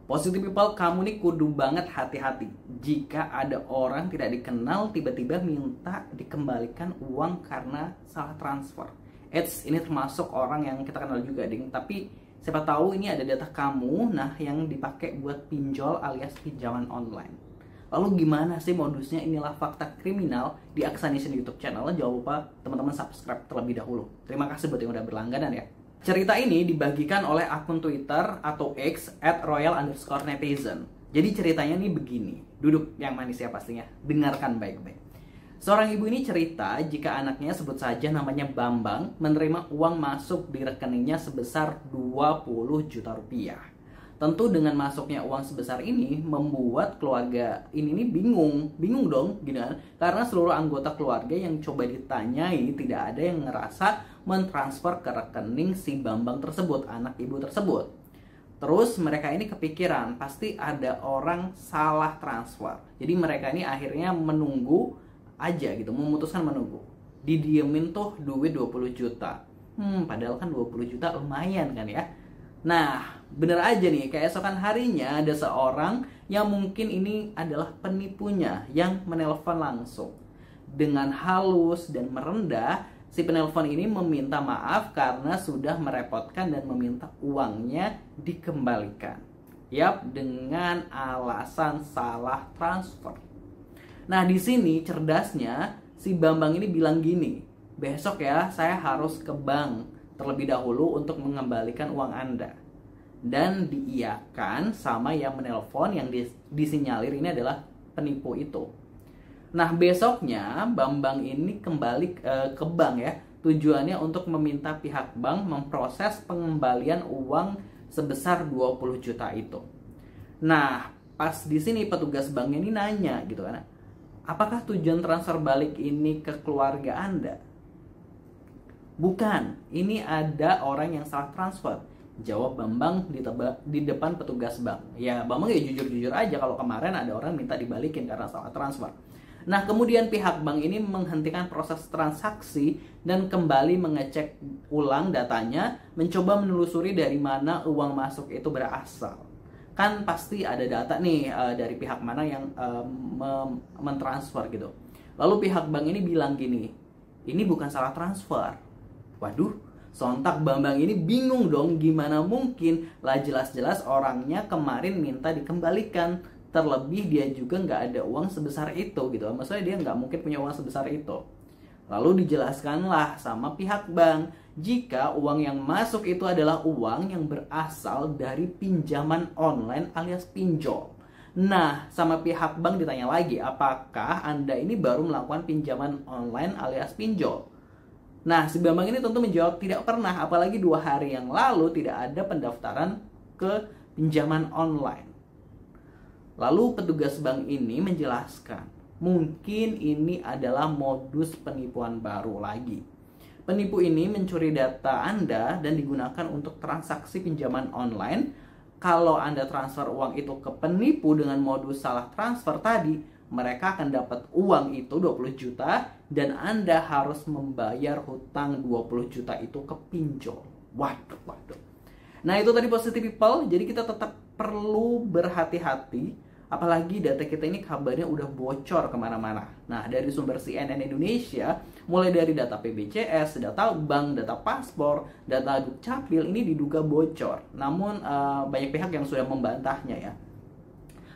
Positive people, kamu nih kudu banget hati-hati jika ada orang tidak dikenal tiba-tiba minta dikembalikan uang karena salah transfer. Ini termasuk orang yang kita kenal juga, ding. Tapi siapa tahu ini ada data kamu, nah yang dipakai buat pinjol alias pinjaman online. Lalu gimana sih modusnya? Inilah fakta kriminal di Aksanation YouTube channel. Jangan lupa teman-teman subscribe terlebih dahulu. Terima kasih buat yang udah berlangganan ya. Cerita ini dibagikan oleh akun Twitter atau X @royal_netizen. Jadi ceritanya nih begini. Duduk yang manis ya pastinya. Dengarkan baik-baik. Seorang ibu ini cerita jika anaknya, sebut saja namanya Bambang, menerima uang masuk di rekeningnya sebesar 20 juta rupiah. Tentu dengan masuknya uang sebesar ini membuat keluarga ini nih bingung dong gitu kan. Karena seluruh anggota keluarga yang coba ditanyai tidak ada yang ngerasa mentransfer ke rekening si Bambang tersebut, anak ibu tersebut. Terus mereka ini kepikiran pasti ada orang salah transfer. Jadi mereka ini akhirnya menunggu aja gitu, memutuskan menunggu. Didiemin tuh duit 20 juta. Padahal kan 20 juta lumayan kan ya. Nah, bener aja nih, keesokan harinya ada seorang yang mungkin ini adalah penipunya yang menelpon langsung. Dengan halus dan merendah, si penelpon ini meminta maaf karena sudah merepotkan dan meminta uangnya dikembalikan. Yap, dengan alasan salah transfer. Nah, di sini cerdasnya si Bambang ini bilang gini, besok ya saya harus ke bank terlebih dahulu untuk mengembalikan uang Anda. Dan diiyakan sama yang menelpon, yang disinyalir ini adalah penipu itu. Nah, besoknya Bambang ini kembali ke bank ya. Tujuannya untuk meminta pihak bank memproses pengembalian uang sebesar 20 juta itu. Nah, pas di sini petugas bank ini nanya gitu kan, apakah tujuan transfer balik ini ke keluarga Anda? Bukan, ini ada orang yang salah transfer. Jawab Bambang di depan petugas bank. Ya, Bambang ya jujur-jujur aja kalau kemarin ada orang minta dibalikin karena salah transfer. Nah, kemudian pihak bank ini menghentikan proses transaksi dan kembali mengecek ulang datanya, mencoba menelusuri dari mana uang masuk itu berasal. Kan pasti ada data nih dari pihak mana yang mentransfer gitu. Lalu pihak bank ini bilang gini, ini bukan salah transfer. Waduh, sontak Bambang ini bingung dong, gimana mungkin lah, jelas-jelas orangnya kemarin minta dikembalikan. Terlebih dia juga nggak ada uang sebesar itu gitu. Maksudnya dia nggak mungkin punya uang sebesar itu. Lalu dijelaskanlah sama pihak bank jika uang yang masuk itu adalah uang yang berasal dari pinjaman online alias pinjol. Nah, sama pihak bank ditanya lagi, apakah Anda ini baru melakukan pinjaman online alias pinjol? Nah, si Bambang ini tentu menjawab tidak pernah, apalagi 2 hari yang lalu tidak ada pendaftaran ke pinjaman online. Lalu petugas bank ini menjelaskan, mungkin ini adalah modus penipuan baru lagi. Penipu ini mencuri data Anda dan digunakan untuk transaksi pinjaman online. Kalau Anda transfer uang itu ke penipu dengan modus salah transfer tadi, mereka akan dapat uang itu 20 juta dan Anda harus membayar hutang 20 juta itu ke pinjol. Waduh. Nah, itu tadi positive people. Jadi kita tetap perlu berhati-hati. Apalagi data kita ini kabarnya udah bocor kemana-mana. Nah, dari sumber CNN Indonesia, mulai dari data PBCS, data bank, data paspor, data Dukcapil, ini diduga bocor. Namun banyak pihak yang sudah membantahnya ya.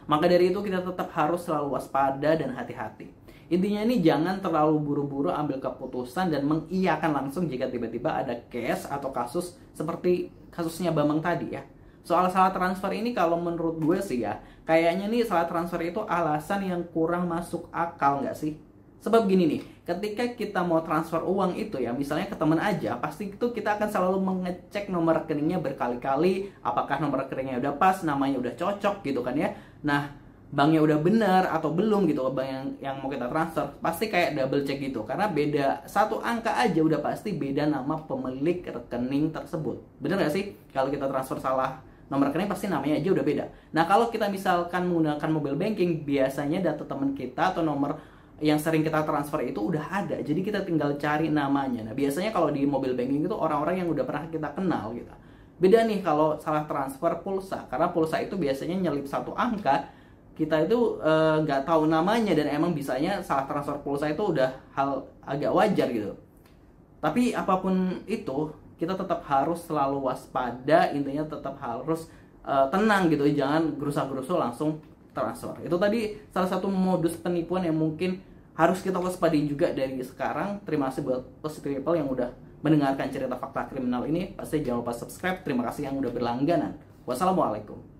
Maka dari itu kita tetap harus selalu waspada dan hati-hati. Intinya ini jangan terlalu buru-buru ambil keputusan dan mengiyakan langsung jika tiba-tiba ada case atau kasus seperti kasusnya Bambang tadi ya. Soal salah transfer ini kalau menurut gue sih ya, kayaknya nih salah transfer itu alasan yang kurang masuk akal nggak sih? Sebab gini nih, ketika kita mau transfer uang itu ya, misalnya ke teman aja, pasti itu kita akan selalu mengecek nomor rekeningnya berkali-kali, apakah nomor rekeningnya udah pas, namanya udah cocok gitu kan ya. Nah, banknya udah benar atau belum gitu, bank yang mau kita transfer, pasti kayak double check gitu. Karena beda satu angka aja udah pasti beda nama pemilik rekening tersebut. Bener gak sih? Kalau kita transfer salah nomor rekening pasti namanya aja udah beda. Nah, kalau kita misalkan menggunakan mobile banking, biasanya data teman kita atau nomor yang sering kita transfer itu udah ada, jadi kita tinggal cari namanya. Nah, biasanya kalau di mobile banking itu orang-orang yang udah pernah kita kenal gitu. Beda nih kalau salah transfer pulsa, karena pulsa itu biasanya nyelip satu angka, kita itu nggak tahu namanya, dan emang bisanya salah transfer pulsa itu udah hal agak wajar gitu. Tapi apapun itu, kita tetap harus selalu waspada, intinya tetap harus tenang gitu, jangan gerusa-gerusu langsung transfer. Itu tadi salah satu modus penipuan yang mungkin harus kita waspadai juga dari sekarang. Terima kasih buat Positive People yang udah mendengarkan cerita fakta kriminal ini. Pasti jangan lupa subscribe. Terima kasih yang udah berlangganan. Wassalamualaikum.